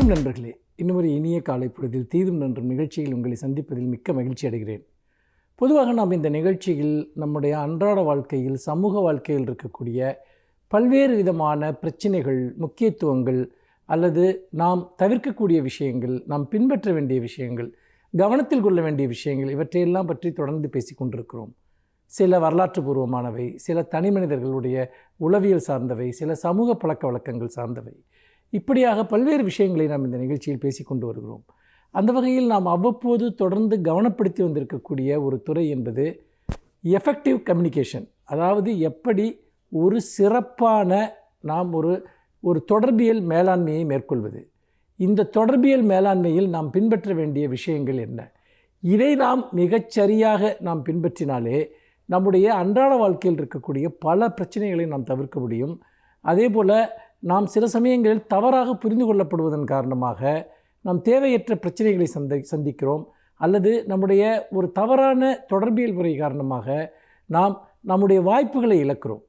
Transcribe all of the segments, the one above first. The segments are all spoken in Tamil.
வணக்கம் நண்பர்களே. இன்னும் ஒரு இனிய காலை பொழுதில் தீதும் நன்றும் நிகழ்ச்சியில் உங்களை சந்திப்பதில் மிக்க மகிழ்ச்சி அடைகிறேன். பொதுவாக நாம் இந்த நிகழ்ச்சியில் நம்முடைய அன்றாட வாழ்க்கையில், சமூக வாழ்க்கையில் இருக்கக்கூடிய பல்வேறு விதமான பிரச்சனைகள், முக்கியத்துவங்கள் அல்லது நாம் தவிர்க்கக்கூடிய விஷயங்கள், நாம் பின்பற்ற வேண்டிய விஷயங்கள், கவனத்தில் கொள்ள வேண்டிய விஷயங்கள், இவற்றையெல்லாம் பற்றி தொடர்ந்து பேசிக்கொண்டிருக்கிறோம். சில வரலாற்று பூர்வமானவை, சில தனி மனிதர்களுடைய உளவியல் சார்ந்தவை, சில சமூக பழக்க வழக்கங்கள் சார்ந்தவை, இப்படியாக பல்வேறு விஷயங்களை நாம் இந்த நிகழ்ச்சியில் பேசிக்கொண்டு வருகிறோம். அந்த வகையில் நாம் அவ்வப்போது தொடர்ந்து கவனப்படுத்தி வந்திருக்கக்கூடிய ஒரு துறை என்பது எஃபெக்டிவ் கம்யூனிகேஷன். அதாவது எப்படி ஒரு சிறப்பான நாம் ஒரு தொடர்பியல் மேலாண்மையை மேற்கொள்வது, இந்த தொடர்பியல் மேலாண்மையில் நாம் பின்பற்ற வேண்டிய விஷயங்கள் என்ன, இதை நாம் மிகச்சரியாக நாம் பின்பற்றினாலே நம்முடைய அன்றாட வாழ்க்கையில் இருக்கக்கூடிய பல பிரச்சனைகளை நாம் தவிர்க்க முடியும். அதே போல் நாம் சில சமயங்களில் தவறாக புரிந்து கொள்ளப்படுவதன் காரணமாக நாம் தேவையற்ற பிரச்சனைகளை சந்திக்கிறோம். அல்லது நம்முடைய ஒரு தவறான தொடர்பியல் முறை காரணமாக நாம் நம்முடைய வாய்ப்புகளை இழக்கிறோம்.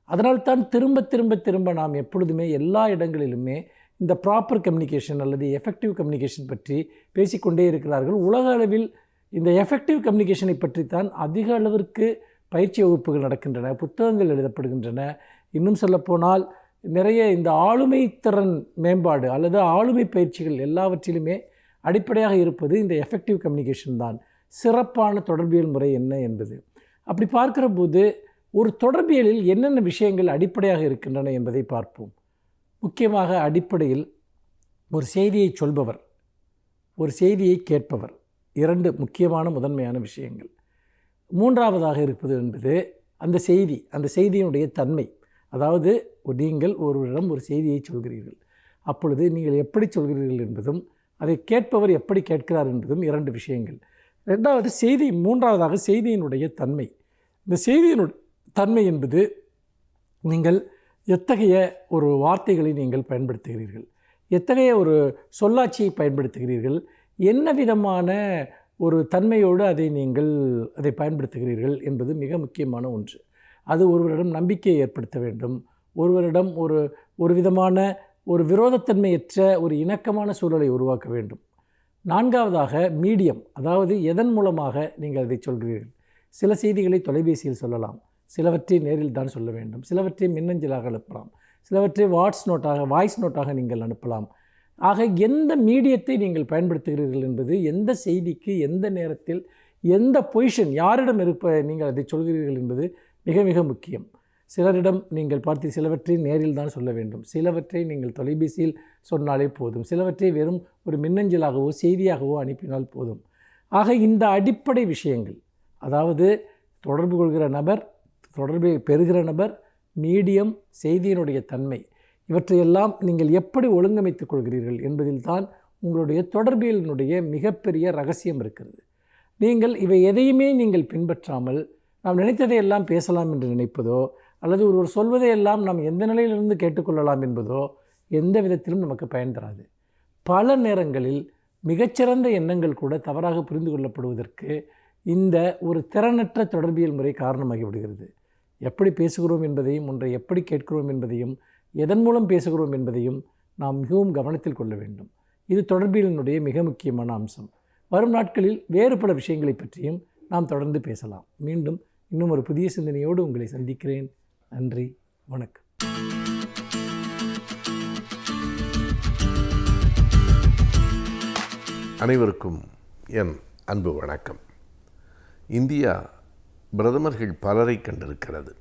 அதனால்தான் திரும்ப நாம் எப்பொழுதுமே எல்லா இடங்களிலுமே இந்த ப்ராப்பர் கம்யூனிகேஷன் அல்லது எஃபெக்டிவ் கம்யூனிகேஷன் பற்றி பேசிக்கொண்டே இருக்கிறார்கள். உலக அளவில் இந்த எஃபெக்டிவ் கம்யூனிகேஷனை பற்றித்தான் அதிக அளவிற்கு பயிற்சி வகுப்புகள் நடக்கின்றன, புத்தகங்கள் எழுதப்படுகின்றன. இன்னும் சொல்லப்போனால் நிறைய இந்த ஆளுமை திறன் மேம்பாடு அல்லது ஆளுமை பயிற்சிகள் எல்லாவற்றிலுமே அடிப்படையாக இருப்பது இந்த எஃபெக்டிவ் கம்யூனிகேஷன் தான். சிறப்பான தொடர்பியல் முறை என்ன என்பது அப்படி பார்க்கிற போது ஒரு தொடர்பியலில் என்னென்ன விஷயங்கள் அடிப்படையாக இருக்கின்றன என்பதை பார்ப்போம். முக்கியமாக அடிப்படையில் ஒரு செய்தியை சொல்பவர், ஒரு செய்தியை கேட்பவர், இரண்டு முக்கியமான முதன்மையான விஷயங்கள். மூன்றாவதாக இருப்பது என்பது அந்த செய்தியினுடைய தன்மை. அதாவது நீங்கள் ஒருவரிடம் ஒரு செய்தியை சொல்கிறீர்கள், அப்பொழுது நீங்கள் எப்படி சொல்கிறீர்கள் என்பதும் அதை கேட்பவர் எப்படி கேட்கிறார் என்பதும் இரண்டு விஷயங்கள். மூன்றாவதாக செய்தியினுடைய தன்மை. இந்த செய்தியினுடைய தன்மை என்பது நீங்கள் எத்தகைய ஒரு வார்த்தைகளை நீங்கள் பயன்படுத்துகிறீர்கள், எத்தகைய ஒரு சொல்லாட்சியை பயன்படுத்துகிறீர்கள், என்ன விதமான ஒரு தன்மையோடு அதை பயன்படுத்துகிறீர்கள் என்பது மிக முக்கியமான ஒன்று. அது ஒருவரிடம் நம்பிக்கையை ஏற்படுத்த வேண்டும், ஒருவரிடம் ஒரு விதமான ஒரு விரோதத்தன்மையற்ற ஒரு இணக்கமான சூழலை உருவாக்க வேண்டும். நான்காவதாக மீடியம், அதாவது எதன் மூலமாக நீங்கள் அதை சொல்கிறீர்கள். சில செய்திகளை தொலைபேசியில் சொல்லலாம், சிலவற்றை நேரில் தான் சொல்ல வேண்டும், சிலவற்றை மின்னஞ்சலாக அனுப்பலாம், சிலவற்றை வாய்ஸ் நோட்டாக நீங்கள் அனுப்பலாம். ஆக எந்த மீடியத்தை நீங்கள் பயன்படுத்துகிறீர்கள் என்பது எந்த செய்திக்கு எந்த நேரத்தில் எந்த பொசிஷன் யாரிடம் நீங்கள் அதை சொல்கிறீர்கள் என்பது மிக மிக முக்கியம். சிலரிடம் நீங்கள் சிலவற்றை நேரில் தான் சொல்ல வேண்டும், சிலவற்றை நீங்கள் தொலைபேசியில் சொன்னாலே போதும், சிலவற்றை வெறும் ஒரு மின்னஞ்சலாகவோ செய்தியாகவோ அனுப்பினால் போதும். ஆக இந்த அடிப்படை விஷயங்கள், அதாவது தொடர்பு கொள்கிற நபர், தொடர்பை பெறுகிற நபர், மீடியம், செய்தியினுடைய தன்மை, இவற்றையெல்லாம் நீங்கள் எப்படி ஒழுங்கமைத்துக் கொள்கிறீர்கள் என்பதில் தான் உங்களுடைய தொடர்பியலினுடைய மிகப்பெரிய ரகசியம் இருக்கிறது. நீங்கள் இவை எதையுமே நீங்கள் பின்பற்றாமல் நாம் நினைத்ததையெல்லாம் பேசலாம் என்று நினைப்பதோ அல்லது ஒருவர் சொல்வதையெல்லாம் நாம் எந்த நிலையிலிருந்து கேட்டுக்கொள்ளலாம் என்பதோ எந்த விதத்திலும் நமக்கு பயன் தராது. பல நேரங்களில் மிகச்சிறந்த எண்ணங்கள் கூட தவறாக புரிந்து கொள்ளப்படுவதற்கு இந்த ஒரு திறனற்ற தொடர்பியல் முறை காரணமாகிவிடுகிறது. எப்படி பேசுகிறோம் என்பதையும், ஒன்றை எப்படி கேட்கிறோம் என்பதையும், எதன் மூலம் பேசுகிறோம் என்பதையும் நாம் மிகவும் கவனத்தில் கொள்ள வேண்டும். இது தொடர்பியலினுடைய மிக முக்கியமான அம்சம். வரும் நாட்களில் வேறு பல விஷயங்களை பற்றியும் நாம் தொடர்ந்து பேசலாம். மீண்டும் இன்னும் ஒரு புதிய சிந்தனையோடு உங்களை சந்திக்கிறேன். நன்றி, வணக்கம். அனைவருக்கும் என் அன்பு வணக்கம். இந்தியா பிரதமர்கள் பலரை கண்டிருக்கிறது.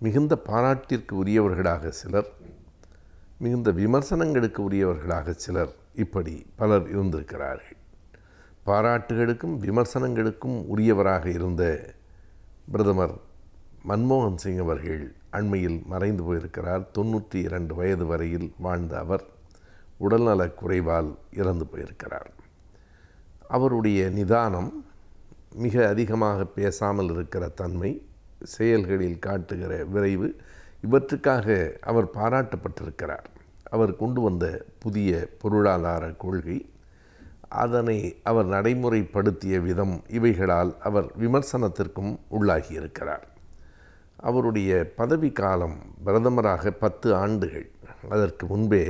மிகுந்த பாராட்டிற்கு உரியவர்களாக சிலர், மிகுந்த விமர்சனங்களுக்கு உரியவர்களாக சிலர், இப்படி பலர் இருந்திருக்கிறார்கள். பாராட்டுகளுக்கும் விமர்சனங்களுக்கும் உரியவராக இருந்த பிரதமர் மன்மோகன் சிங் அவர்கள் அண்மையில் மறைந்து போயிருக்கிறார். 92 வயது வரையில் வாழ்ந்த அவர் உடல்நலக் குறைவால் இறந்து போயிருக்கிறார். அவருடைய நிதானம், மிக அதிகமாக பேசாமல் இருக்கிற தன்மை, செயல்களில் காட்டுகிற விரைவு, இவற்றுக்காக அவர் பாராட்டப்பட்டிருக்கிறார். அவர் கொண்டு வந்த புதிய பொருளாதார கொள்கை, அதனை அவர் நடைமுறைப்படுத்திய விதம், இவைகளால் அவர் விமர்சனத்திற்கும் உள்ளாகியிருக்கிறார். அவருடைய பதவி காலம் பிரதமராக 10 ஆண்டுகள். அதற்கு முன்பே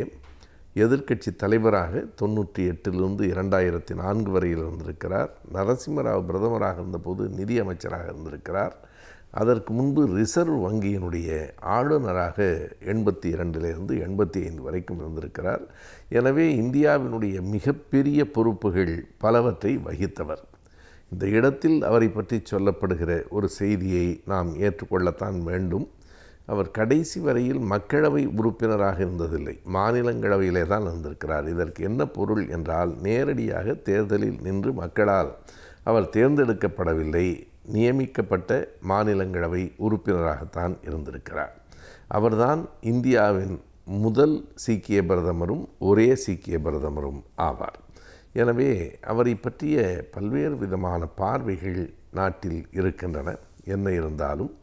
எதிர்க்கட்சி தலைவராக 98 2004 வரையில் இருந்திருக்கிறார். நரசிம்மராவ் பிரதமராக இருந்தபோது நிதி அமைச்சராக இருந்திருக்கிறார். அதற்கு முன்பு ரிசர்வ் வங்கியினுடைய ஆளுநராக 82 85 வரைக்கும் இருந்திருக்கிறார். எனவே இந்தியாவினுடைய மிகப்பெரிய பொறுப்புகள் பலவற்றை வகித்தவர். இந்த இடத்தில் அவரை பற்றி சொல்லப்படுகிற ஒரு செய்தியை நாம் ஏற்றுக்கொள்ளத்தான் வேண்டும். அவர் கடைசி வரையில் மக்களவை உறுப்பினராக இருந்ததில்லை, மாநிலங்களவையிலே தான் இருந்திருக்கிறார். இதற்கு என்ன பொருள் என்றால், நேரடியாக தேர்தலில் நின்று மக்களால் அவர் தேர்ந்தெடுக்கப்படவில்லை, நியமிக்கப்பட்ட மாநிலங்களவை உறுப்பினராகத்தான் இருந்திருக்கிறார். அவர்தான் இந்தியாவின் முதல் சீக்கிய பிரதமரும் ஒரே சீக்கிய பிரதமரும் ஆவார். எனவே அவரை பற்றிய பல்வேறு விதமான பார்வைகள் நாட்டில் இருக்கின்றன. என்ன இருந்தாலும்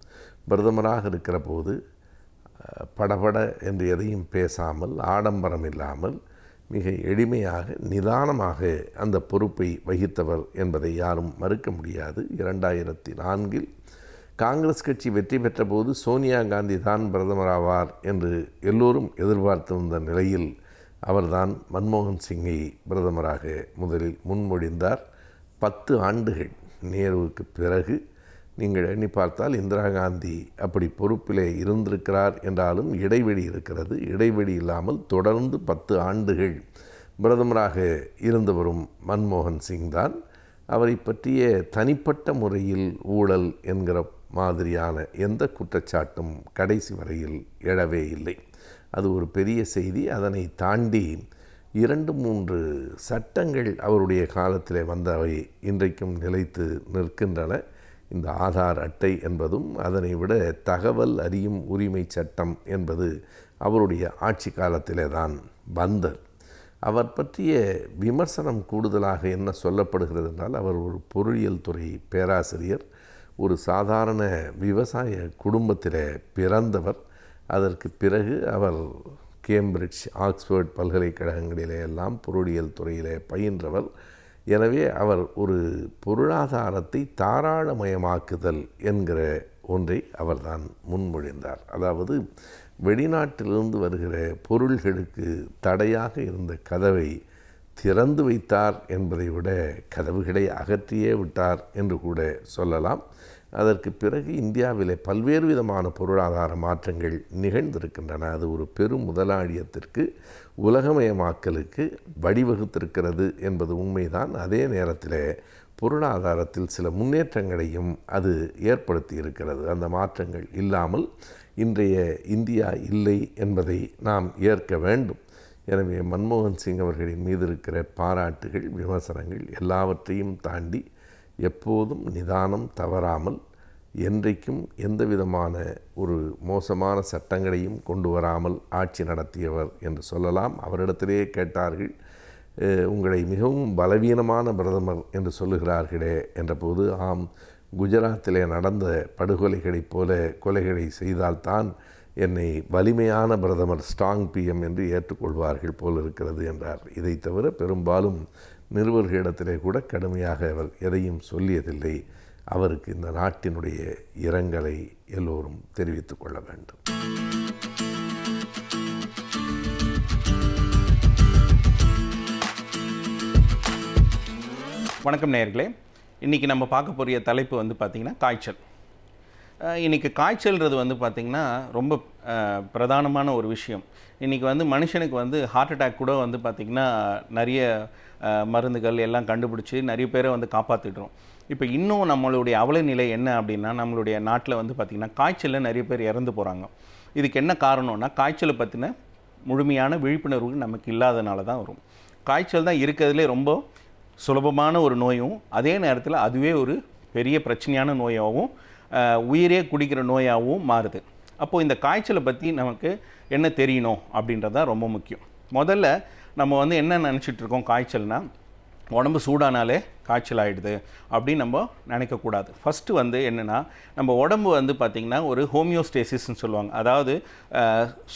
பிரதமராக இருக்கிற போது படபட என்று எதையும் பேசாமல், ஆடம்பரம் இல்லாமல், மிக எளிமையாக நிதானமாக அந்த பொறுப்பை வகித்தவர் என்பதை யாரும் மறுக்க முடியாது. 2004 காங்கிரஸ் கட்சி வெற்றி பெற்ற போது சோனியா காந்தி தான் பிரதமராவார் என்று எல்லோரும் எதிர்பார்த்திருந்த நிலையில் அவர்தான் மன்மோகன் சிங்கை பிரதமராக முதலில் முன்மொழிந்தார். 10 ஆண்டுகள் நேருவுக்கு பிறகு நீங்கள் எண்ணி பார்த்தால் இந்திரா காந்தி அப்படி பொறுப்பிலே இருந்திருக்கிறார் என்றாலும் இடைவெளி இருக்கிறது. இடைவெளி இல்லாமல் தொடர்ந்து 10 ஆண்டுகள் பிரதமராக இருந்தவரும் மன்மோகன் சிங் தான். அவரை பற்றிய தனிப்பட்ட முறையில் ஊழல் என்கிற மாதிரியான எந்த குற்றச்சாட்டும் கடைசி வரையில் எழவே இல்லை. அது ஒரு பெரிய செய்தி. அதனை தாண்டி 2-3 சட்டங்கள் அவருடைய காலத்திலே வந்தவை இன்றைக்கும் நிலைத்து நிற்கின்றன. இந்த ஆதார் அட்டை என்பதும், அதனை விட தகவல் அறியும் உரிமை சட்டம் என்பது அவருடைய ஆட்சி காலத்திலே தான் வந்தது. அவர் பற்றிய விமர்சனம் கூடுதலாக என்ன சொல்லப்படுகிறது என்றால், அவர் ஒரு பொருளியல் துறை பேராசிரியர், ஒரு சாதாரண விவசாய குடும்பத்தில் பிறந்தவர். அதற்கு பிறகு அவர் கேம்பிரிட்ஜ், ஆக்ஸ்ஃபோர்ட் பல்கலைக்கழகங்களிலே எல்லாம் பொருளியல் துறையிலே பயின்றவர். எனவே அவர் ஒரு பொருளாதாரத்தை தாராளமயமாக்குதல் என்கிற ஒன்றை அவர்தான் முன்மொழிந்தார். அதாவது வெளிநாட்டிலிருந்து வருகிற பொருள்களுக்கு தடையாக இருந்த கதவை திறந்து வைத்தார் என்பதை விட கதவுகளை அகற்றியே விட்டார் என்று கூட சொல்லலாம். அதற்கு பிறகு இந்தியாவிலே பல்வேறு விதமான பொருளாதார மாற்றங்கள் நிகழ்ந்திருக்கின்றன. அது ஒரு பெரும் முதலாளியத்திற்கு, உலகமயமாக்கலுக்கு வழிவகுத்திருக்கிறது என்பது உண்மைதான். அதே நேரத்தில் பொருளாதாரத்தில் சில முன்னேற்றங்களையும் அது ஏற்படுத்தி இருக்கிறது. அந்த மாற்றங்கள் இல்லாமல் இன்றைய இந்தியா இல்லை என்பதை நாம் ஏற்க வேண்டும். எனவே மன்மோகன் சிங் அவர்களின் மீது இருக்கிற பாராட்டுகள், விமர்சனங்கள் எல்லாவற்றையும் தாண்டி எப்போதும் நிதானம் தவறாமல், என்றைக்கும் எந்த விதமான ஒரு மோசமான சட்டங்களையும் கொண்டு வராமல் ஆட்சி நடத்தியவர் என்று சொல்லலாம். அவரிடத்திலேயே கேட்டார்கள், உங்களை மிகவும் பலவீனமான பிரதமர் என்று சொல்லுகிறார்களே என்றபோது, ஆம், குஜராத்திலே நடந்த படுகொலைகளைப் போல கொலைகளை செய்தால்தான் என்னை வலிமையான பிரதமர், ஸ்ட்ராங் பிஎம் என்று ஏற்றுக்கொள்வார்கள் போல் இருக்கிறது என்றார். இதை தவிர பெரும்பாலும் நிருபர்களிடத்திலே கூட கடுமையாக அவர் எதையும் சொல்லியதில்லை. அவருக்கு இந்த நாட்டினுடைய இரங்கலை எல்லோரும் தெரிவித்துக் கொள்ள வேண்டும். வணக்கம் நேயர்களே. இன்றைக்கி நம்ம பார்க்க போகிற தலைப்பு வந்து பார்த்திங்கன்னா காய்ச்சல். இன்றைக்கி காய்ச்சல்ன்றது வந்து பார்த்திங்கன்னா ரொம்ப பிரதானமான ஒரு விஷயம். இன்றைக்கி வந்து மனுஷனுக்கு வந்து ஹார்ட் அட்டாக் கூட வந்து பார்த்திங்கன்னா நிறைய மருந்துகள் எல்லாம் கண்டுபிடிச்சி நிறைய பேரை வந்து காப்பாற்றிடுறோம். இப்போ இன்னும் நம்மளுடைய அவல நிலை என்ன அப்படின்னா, நம்மளுடைய நாட்டில் வந்து பார்த்திங்கன்னா காய்ச்சலில் நிறைய பேர் இறந்து போகிறாங்க. இதுக்கு என்ன காரணம்னா, காய்ச்சலை பற்றின முழுமையான விழிப்புணர்வு நமக்கு இல்லாதனால தான் வரும். காய்ச்சல் தான் இருக்கிறதுலே ரொம்ப சுலபமான ஒரு நோயும், அதே நேரத்தில் அதுவே ஒரு பெரிய பிரச்சனையான நோயாகவும் உயிரே குடிக்கிற நோயாகவும் மாறுது. அப்போது இந்த காய்ச்சலை பற்றி நமக்கு என்ன தெரியணும் அப்படின்றது தான் ரொம்ப முக்கியம். முதல்ல நம்ம வந்து என்ன நினச்சிட்ருக்கோம், காய்ச்சல்னால் உடம்பு சூடானாலே காய்ச்சல் ஆகிடுது அப்படின்னு நம்ம நினைக்கக்கூடாது. ஃபஸ்ட்டு வந்து என்னென்னா, நம்ம உடம்பு வந்து பார்த்திங்கன்னா ஒரு ஹோமியோஸ்டேசிஸ்ன்னு சொல்லுவாங்க. அதாவது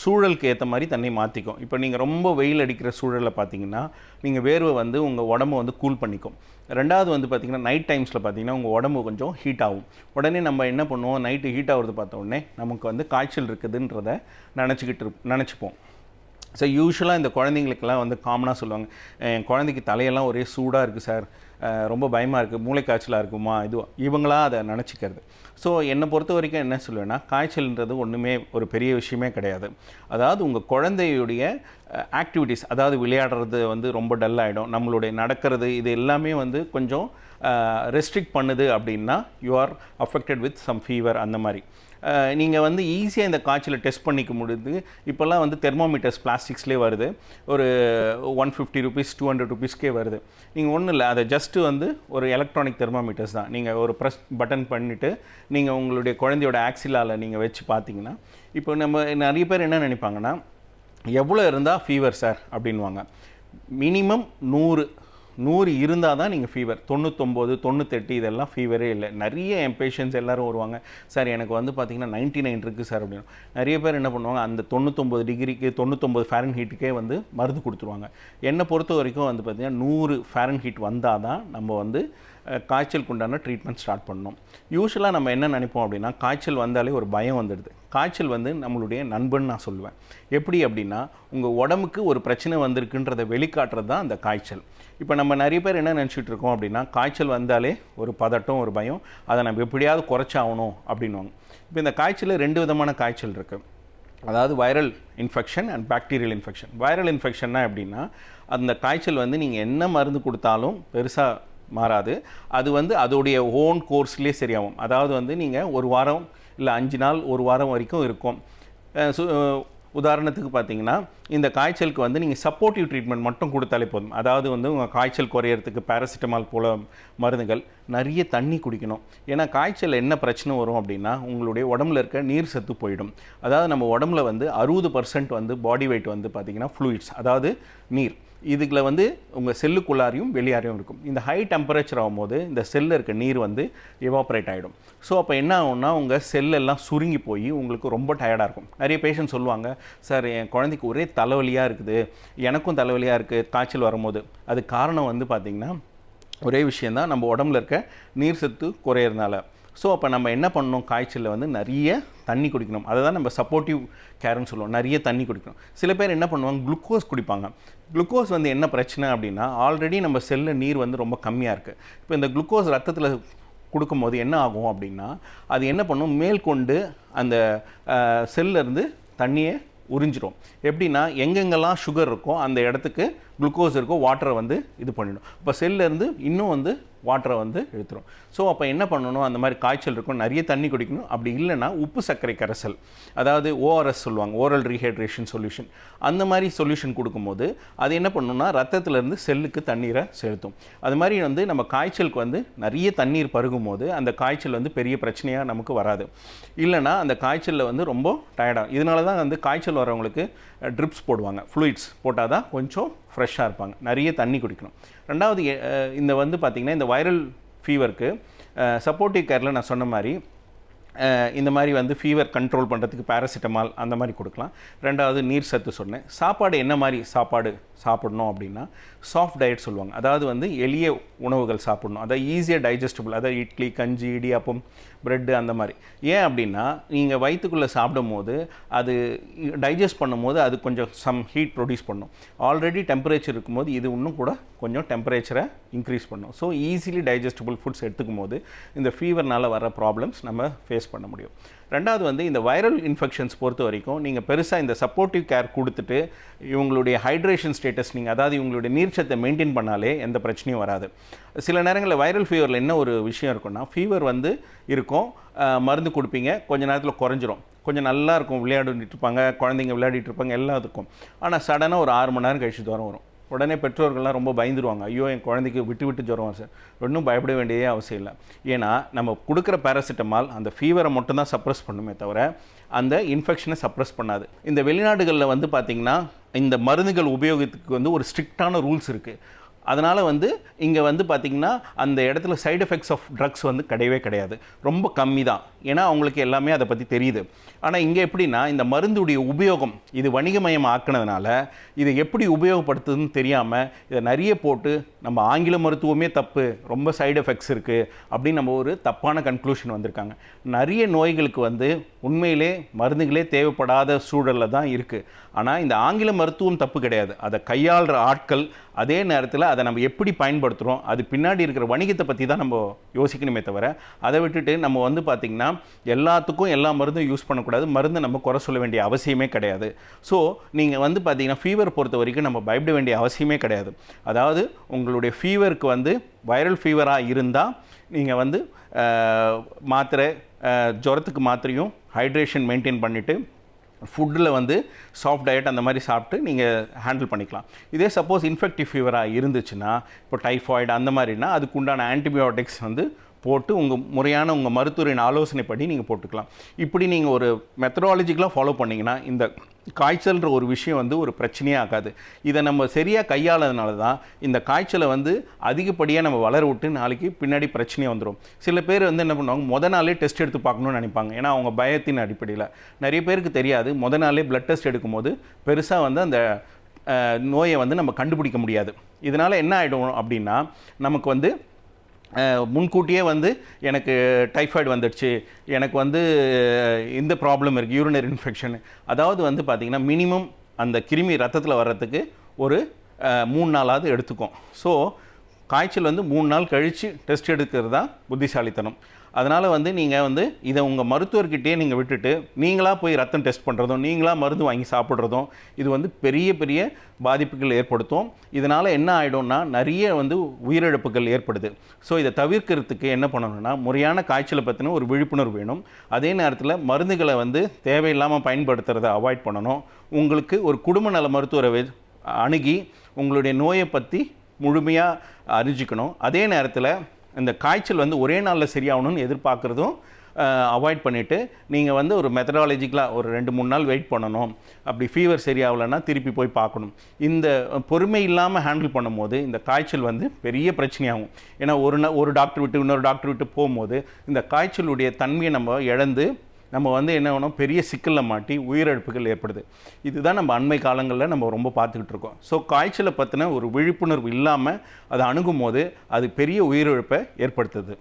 சூழலுக்கு ஏற்ற மாதிரி தன்னை மாற்றிக்கும். இப்போ நீங்கள் ரொம்ப வெயில் அடிக்கிற சூழலில் பார்த்திங்கன்னா நீங்கள் வேர்வை வந்து உங்கள் உடம்பு வந்து கூல் பண்ணிக்கும். ரெண்டாவது வந்து பார்த்திங்கன்னா நைட் டைம்ஸில் பார்த்திங்கன்னா உங்கள் உடம்பு கொஞ்சம் ஹீட் ஆகும். உடனே நம்ம என்ன பண்ணுவோம், நைட்டு ஹீட் ஆகிறது பார்த்த உடனே நமக்கு வந்து காய்ச்சல் இருக்குதுன்றதை நினச்சிப்போம். ஸோ யூஸ்வலாக இந்த குழந்தைங்களுக்கெல்லாம் வந்து காமனாக சொல்லுவாங்க, என் குழந்தைக்கு தலையெல்லாம் ஒரே சூடாக இருக்குது சார், ரொம்ப பயமாக இருக்குது, மூளைக்காய்ச்சலாக இருக்குமா, இவங்களா அதை நினச்சிக்கிறது. ஸோ என்னை பொறுத்த வரைக்கும் என்ன சொல்லுவேன்னா, காய்ச்சல்ன்றது ஒன்றுமே ஒரு பெரிய விஷயமே கிடையாது. அதாவது உங்கள் குழந்தையுடைய ஆக்டிவிட்டீஸ், அதாவது விளையாடுறது வந்து ரொம்ப டல் ஆகிடும், நம்மளுடைய நடக்கிறது இது எல்லாமே வந்து கொஞ்சம் ரெஸ்ட்ரிக்ட் பண்ணுது அப்படின்னா you are affected with some fever. அந்த மாதிரி நீங்கள் வந்து ஈஸியாக இந்த காய்ச்சலை டெஸ்ட் பண்ணிக்க முடியுது. இப்போல்லாம் வந்து தெர்மோமீட்டர்ஸ் பிளாஸ்டிக்ஸ்லேயே வருது, ஒரு 150 rupees 200 rupeesக்கே வருது. நீங்கள் ஒன்றும் இல்லை, அதை ஜஸ்ட்டு வந்து ஒரு எலக்ட்ரானிக் தெர்மோமீட்டர்ஸ் தான். நீங்கள் ஒரு ப்ரெஸ் பட்டன் பண்ணிவிட்டு நீங்கள் உங்களுடைய குழந்தையோட ஆக்சிலாவில் நீங்கள் வச்சு பார்த்தீங்கன்னா, இப்போ நம்ம நிறைய பேர் என்ன நினைப்பாங்கன்னா, எவ்வளோ இருந்தால் ஃபீவர் சார் அப்படின்வாங்க. மினிமம் 100 இருந்தால் தான் நீங்கள் ஃபீவர். 99 98 இதெல்லாம் ஃபீவரே இல்லை. நிறைய என் பேஷண்ட்ஸ் எல்லோரும் வருவாங்க, சார் எனக்கு வந்து பார்த்திங்கன்னா 99 இருக்குது சார் அப்படின்னு. நிறைய பேர் என்ன பண்ணுவாங்க, அந்த 99 டிகிரிக்கு 99 ஃபாரன்ஹீட்டுக்கே வந்து மருந்து கொடுத்துருவாங்க. என்னை பொறுத்த வரைக்கும் வந்து பார்த்திங்கன்னா 100 ஃபாரன்ஹீட் வந்தால் தான் நம்ம வந்து காய்ச்சலுக்கு உண்டான ட்ரீட்மெண்ட் ஸ்டார்ட் பண்ணணும். யூஸ்வலாக நம்ம என்ன நினைப்போம் அப்படின்னா, காய்ச்சல் வந்தாலே ஒரு பயம் வந்துடுது. காய்ச்சல் வந்து நம்மளுடைய நண்பன் நான் சொல்லுவேன். எப்படி அப்படின்னா, உங்கள் உடம்புக்கு ஒரு பிரச்சனை வந்திருக்குன்றதை வெளிக்காட்டுறது தான் அந்த காய்ச்சல். இப்போ நம்ம நிறைய பேர் என்ன நினச்சிட்டு இருக்கோம் அப்படின்னா, காய்ச்சல் வந்தாலே ஒரு பதட்டம், ஒரு பயம், அதை நம்ம எப்படியாவது குறைச்சாகணும் அப்படின்வாங்க. இப்போ இந்த காய்ச்சலில் 2 விதமான காய்ச்சல் இருக்குது. அதாவது viral infection and bacterial infection. Viral இன்ஃபெக்ஷன்னா எப்படின்னா, அந்த காய்ச்சல் வந்து நீங்கள் என்ன மருந்து கொடுத்தாலும் பெருசாக மாறாது, அது வந்து அதோடைய ஓன் கோர்ஸ்லேயே சரியாகும். அதாவது வந்து நீங்கள் 1 வாரம் இல்லை 5 நாள் 1 வாரம் வரைக்கும் இருக்கும். உதாரணத்துக்கு பார்த்தீங்கன்னா, இந்த காய்ச்சலுக்கு வந்து நீங்கள் சப்போர்ட்டிவ் ட்ரீட்மெண்ட் மட்டும் கொடுத்தாலே போதும். அதாவது வந்து உங்கள் காய்ச்சல் குறையிறதுக்கு பேராசிட்டமால் போல மருந்துகள், நிறைய தண்ணி குடிக்கணும். ஏன்னா காய்ச்சல் என்ன பிரச்சனை வரும் அப்படின்னா, உங்களுடைய உடம்புல இருக்க நீர் சத்து போயிடும். அதாவது நம்ம உடம்புல வந்து 60% வந்து பாடி வெயிட் வந்து பார்த்திங்கன்னா ஃப்ளூயிட்ஸ், அதாவது நீர். இதுக்குள்ள வந்து உங்கள் செல்லுக்குள்ளாரையும் வெளியாரையும் இருக்கும். இந்த ஹை டெம்பரேச்சர் ஆகும்போது இந்த செல்லில் இருக்க நீர் வந்து எவாப்ரேட் ஆகிடும். ஸோ அப்போ என்ன ஆகும்னா, உங்கள் செல்லெல்லாம் சுருங்கி போய் உங்களுக்கு ரொம்ப டயர்டாக இருக்கும். நிறைய பேஷண்ட் சொல்லுவாங்க, சார் என் குழந்தைக்கு ஒரே தலைவலியாக இருக்குது, எனக்கும் தலைவலியாக இருக்குது காய்ச்சல் வரும்போது. அது காரணம் வந்து பார்த்திங்கன்னா ஒரே விஷயந்தான், நம்ம உடம்புல இருக்க நீர் சத்து குறையிறதுனால. ஸோ அப்போ நம்ம என்ன பண்ணணும், காய்ச்சலில் வந்து நிறைய தண்ணி குடிக்கணும். அதை தான் நம்ம சப்போர்ட்டிவ் கேர்னு சொல்லுவோம். நிறைய தண்ணி குடிக்கணும். சில பேர் என்ன பண்ணுவாங்க, குளுக்கோஸ் குடிப்பாங்க. குளுக்கோஸ் வந்து என்ன பிரச்சனை அப்படின்னா, ஆல்ரெடி நம்ம செல்லில் நீர் வந்து ரொம்ப கம்மியாக இருக்குது. இப்போ இந்த குளுக்கோஸ் ரத்தத்தில் கொடுக்கும்போது என்ன ஆகும் அப்படின்னா, அது என்ன பண்ணும், மேற்கொண்டு அந்த செல்லிருந்து தண்ணியை உறிஞ்சிரும். எப்படின்னா, எங்கெங்கெல்லாம் சுகர் இருக்கோ அந்த இடத்துக்கு குளுக்கோஸ் இருக்கோ வாட்டரை வந்து இது பண்ணிடும். இப்போ செல்லேருந்து இன்னும் வந்து வாட்டரை வந்து இழுத்துரும். ஸோ அப்போ என்ன பண்ணணும், அந்த மாதிரி காய்ச்சல் இருக்கும், நிறைய தண்ணி குடிக்கணும். அப்படி இல்லைன்னா உப்பு சர்க்கரை கரைசல், அதாவது ஓஆர்எஸ் சொல்லுவாங்க, ஓரல் ரீஹைட்ரேஷன் சொல்யூஷன். அந்த மாதிரி சொல்யூஷன் கொடுக்கும்போது அது என்ன பண்ணணும்னா, ரத்தத்திலேருந்து செல்லுக்கு தண்ணீரை செலுத்தும். அது மாதிரி வந்து நம்ம காய்ச்சலுக்கு வந்து நிறைய தண்ணீர் பருகும் போது அந்த காய்ச்சல் வந்து பெரிய பிரச்சனையாக நமக்கு வராது. இல்லைனா அந்த காய்ச்சலில் வந்து ரொம்ப டயர்டாகும். இதனால தான் வந்து காய்ச்சல் வரவங்களுக்கு ட்ரிப்ஸ் போடுவாங்க. ஃப்ளூயிட்ஸ் போட்டால் தான் கொஞ்சம் ஃப்ரெஷ்ஷாக இருப்பாங்க. நிறைய தண்ணி குடிக்கணும். ரெண்டாவது இந்த வந்து பார்த்திங்கன்னா, இந்த வைரல் ஃபீவருக்கு சப்போர்ட்டிவ் கேரில் நான் சொன்ன மாதிரி இந்த மாதிரி வந்து ஃபீவர் கண்ட்ரோல் பண்ணுறதுக்கு பேராசிட்டமால் அந்த மாதிரி கொடுக்கலாம். ரெண்டாவது நீர் சத்து சொன்னேன். சாப்பாடு என்ன மாதிரி சாப்பாடு சாப்பிடணும் அப்படின்னா, சாஃப்ட் டயட் சொல்லுவாங்க. அதாவது வந்து எளிய உணவுகள் சாப்பிடணும். அதாவது ஈஸியாக டைஜஸ்டபிள், அதாவது இட்லி, கஞ்சி, இடியாப்பம், ப்ரெட்டு அந்த மாதிரி. ஏன் அப்படின்னா, நீங்கள் வயிற்றுக்குள்ளே சாப்பிடும் போது அது டைஜஸ்ட் பண்ணும்போது அது கொஞ்சம் சம் ஹீட் ப்ரொடியூஸ் பண்ணும். ஆல்ரெடி டெம்பரேச்சர் இருக்கும்போது இது இன்னும் கூட கொஞ்சம் டெம்பரேச்சரை இன்க்ரீஸ் பண்ணும். ஸோ ஈஸிலி டைஜஸ்டபிள் ஃபுட்ஸ் எடுத்துக்கும் போது இந்த ஃபீவர்னால் வர ப்ராப்ளம்ஸ் நம்ம ஃபேஸ் பண்ண முடியும். ரெண்டாவது வந்து இந்த வைரல் இன்ஃபெக்ஷன்ஸ் பொறுத்த வரைக்கும் நீங்கள் பெருசாக இந்த சப்போர்ட்டிவ் கேர் கொடுத்துட்டு இவங்களுடைய ஹைட்ரேஷன் ஸ்டேட்டஸ் நீங்கள், அதாவது இவங்களுடைய நீர்ச்சத்தை மெயின்டைன் பண்ணாலே எந்த பிரச்சனையும் வராது. சில நேரங்களில் வைரல் ஃபீவரில் என்ன ஒரு விஷயம் இருக்குன்னா, ஃபீவர் வந்து இருக்கும், மருந்து கொடுப்பீங்க, கொஞ்ச நேரத்தில் குறைஞ்சிரும், கொஞ்சம் நல்லா இருக்கும், விளையாடிட்டு இருப்பாங்க, குழந்தைங்க விளையாடிட்டு இருப்பாங்க, எல்லாம் இருக்கும். ஆனால் சடனாக ஒரு 6 மணி நேரம் கழிச்சு ஜுரம் வரும். உடனே பெற்றோர்கள்லாம் ரொம்ப பயந்துருவாங்க, ஐயோ என் குழந்தைக்கு விட்டு ஜுரம் சார். ஒன்றும் பயப்பட வேண்டியதே அவசியம் இல்லை. ஏன்னா நம்ம கொடுக்குற பேராசிட்டமால் அந்த ஃபீவரை மட்டும்தான் சப்ரஸ் பண்ணுமே தவிர அந்த இன்ஃபெக்ஷனை சப்ரஸ் பண்ணாது. இந்த வெளிநாடுகளில் வந்து பார்த்திங்கன்னா, இந்த மருந்துகள் உபயோகத்துக்கு வந்து ஒரு ஸ்ட்ரிக்டான ரூல்ஸ் இருக்குது. அதனால் வந்து இங்கே வந்து பார்த்திங்கன்னா அந்த இடத்துல சைடு எஃபெக்ட்ஸ் ஆஃப் ட்ரக்ஸ் வந்து கிடையவே கிடையாது, ரொம்ப கம்மி தான். ஏன்னா அவங்களுக்கு எல்லாமே அதை பற்றி தெரியுது. ஆனால் இங்கே எப்படின்னா இந்த மருந்துடைய உபயோகம் இது வணிகமயம் ஆக்கினதுனால இதை எப்படி உபயோகப்படுத்துதுன்னு தெரியாமல் இதை நிறைய போட்டு நம்ம ஆங்கில மருத்துவமே தப்பு, ரொம்ப சைடு எஃபெக்ட்ஸ் இருக்குது அப்படின்னு நம்ம ஒரு தப்பான கன்க்ளூஷன் வந்திருக்காங்க. நிறைய நோய்களுக்கு வந்து உண்மையிலே மருந்துகளே தேவைப்படாத சூழலில் தான் இருக்குது. ஆனால் இந்த ஆங்கில மருத்துவம் தப்பு கிடையாது, அதை கையாளுற ஆட்கள், அதே நேரத்தில் அதை நம்ம எப்படி பயன்படுத்துகிறோம், அது பின்னாடி இருக்கிற வணிகத்தை பற்றி தான் நம்ம யோசிக்கணுமே தவிர அதை விட்டுட்டு நம்ம வந்து பார்த்திங்கன்னா எல்லாத்துக்கும் எல்லா மருந்தும் யூஸ் பண்ணக்கூடாது, மருந்து நம்ம குறை சொல்ல வேண்டிய அவசியமே கிடையாது. ஸோ நீங்கள் வந்து பார்த்திங்கன்னா ஃபீவர் பொறுத்த வரைக்கும் நம்ம பயப்பட வேண்டிய அவசியமே கிடையாது. அதாவது உங்களுடைய ஃபீவருக்கு வந்து வைரல் ஃபீவராக இருந்தால் நீங்கள் வந்து மாத்திரை, ஜுரத்துக்கு மாத்திரையும் ஹைட்ரேஷன் மெயின்டைன் பண்ணிவிட்டு ஃபுட்டில் வந்து சாஃப்ட் டயட் அந்த மாதிரி சாப்பிட்டு நீங்கள் ஹேண்டில் பண்ணிக்கலாம். இதே சப்போஸ் இன்ஃபெக்டிவ் ஃபீவராக இருந்துச்சுன்னா, இப்போ டைஃபாய்டு அந்த மாதிரினா அதுக்கு உண்டான ஆன்டிபயோட்டிக்ஸ் வந்து போட்டு முறையான உங்கள் மருத்துவரின் ஆலோசனைப்படி நீங்கள் போட்டுக்கலாம். இப்படி நீங்கள் ஒரு மெத்தடாலஜிக்கலாக ஃபாலோ பண்ணிங்கன்னா இந்த காய்ச்சல்ன்ற ஒரு விஷயம் வந்து ஒரு பிரச்சனையே ஆகாது. இதை நம்ம சரியாக கையாளதுனால தான் இந்த காய்ச்சலை வந்து அதிகப்படியாக நம்ம வளர விட்டு நாளைக்கு பின்னாடி பிரச்சனையாக வந்துடும். சில பேர் வந்து என்ன பண்ணுவாங்க, மொதல் நாளே டெஸ்ட் எடுத்து பார்க்கணுன்னு நினைப்பாங்க. ஏன்னா அவங்க பயத்தின் அடிப்படையில். நிறைய பேருக்கு தெரியாது, மொதல் நாளே பிளட் டெஸ்ட் எடுக்கும்போது பெருசாக வந்து அந்த நோயை வந்து நம்ம கண்டுபிடிக்க முடியாது. இதனால் என்ன ஆகிடும் அப்படின்னா, நமக்கு வந்து முன்கூட்டியே வந்து எனக்கு டைஃபாய்டு வந்துடுச்சு, எனக்கு வந்து இந்த ப்ராப்ளம் இருக்குது, யூரினரி இன்ஃபெக்ஷன். அதாவது வந்து பார்த்திங்கன்னா மினிமம் அந்த கிருமி ரத்தத்தில் வர்றதுக்கு ஒரு 3 நாளாவது எடுத்துக்கும். ஸோ காய்ச்சல் வந்து 3 நாள் கழித்து டெஸ்ட் எடுக்கிறது தான் புத்திசாலித்தனம். அதனால் வந்து நீங்கள் வந்து இதை உங்கள் மருத்துவர்கிட்டே நீங்கள் விட்டுட்டு நீங்களாக போய் ரத்தம் டெஸ்ட் பண்ணுறதும் நீங்களாக மருந்து வாங்கி சாப்பிட்றதும் இது வந்து பெரிய பெரிய பாதிப்புகள் ஏற்படுத்தும். இதனால் என்ன ஆகிடும்னா நிறைய வந்து உயிரிழப்புகள் ஏற்படுது. ஸோ இதை தவிர்க்கிறதுக்கு என்ன பண்ணணும்னா, முறையான காய்ச்சலை பற்றின ஒரு விழிப்புணர்வு வேணும். அதே நேரத்தில் மருந்துகளை வந்து தேவையில்லாமல் பயன்படுத்துகிறத அவாய்ட் பண்ணணும். உங்களுக்கு ஒரு குடும்ப நல மருத்துவரை அணுகி உங்களுடைய நோயை பற்றி முழுமையாக அறிஞ்சிக்கணும். அதே நேரத்தில் இந்த காய்ச்சல் வந்து ஒரே நாளில் சரியாகணும்னு எதிர்பார்க்குறதும் அவாய்ட் பண்ணிவிட்டு நீங்கள் வந்து ஒரு மெத்தடாலஜிக்கலாக ஒரு 2-3 நாள் வெயிட் பண்ணணும். அப்படி ஃபீவர் சரியாகலைன்னா திருப்பி போய் பார்க்கணும். இந்த பொறுமை இல்லாமல் ஹேண்டில் பண்ணும்போது இந்த காய்ச்சல் வந்து பெரிய பிரச்சனையாகும். ஏன்னா ஒரு டாக்டர் விட்டு இன்னொரு டாக்டர் விட்டு போகும்போது இந்த காய்ச்சலுடைய தன்மையை நம்ம இழந்து நம்ம வந்து என்ன வேணும், பெரிய சிக்கலில் மாட்டி உயிரிழப்புகள் ஏற்படுது. இதுதான் நம்ம அண்மை காலங்களில் நம்ம ரொம்ப பார்த்துக்கிட்டு இருக்கோம். ஸோ காய்ச்சலை பற்றின ஒரு விழிப்புணர்வு இல்லாமல் அதை அணுகும் போது அது பெரிய உயிரிழப்பை ஏற்படுத்துது.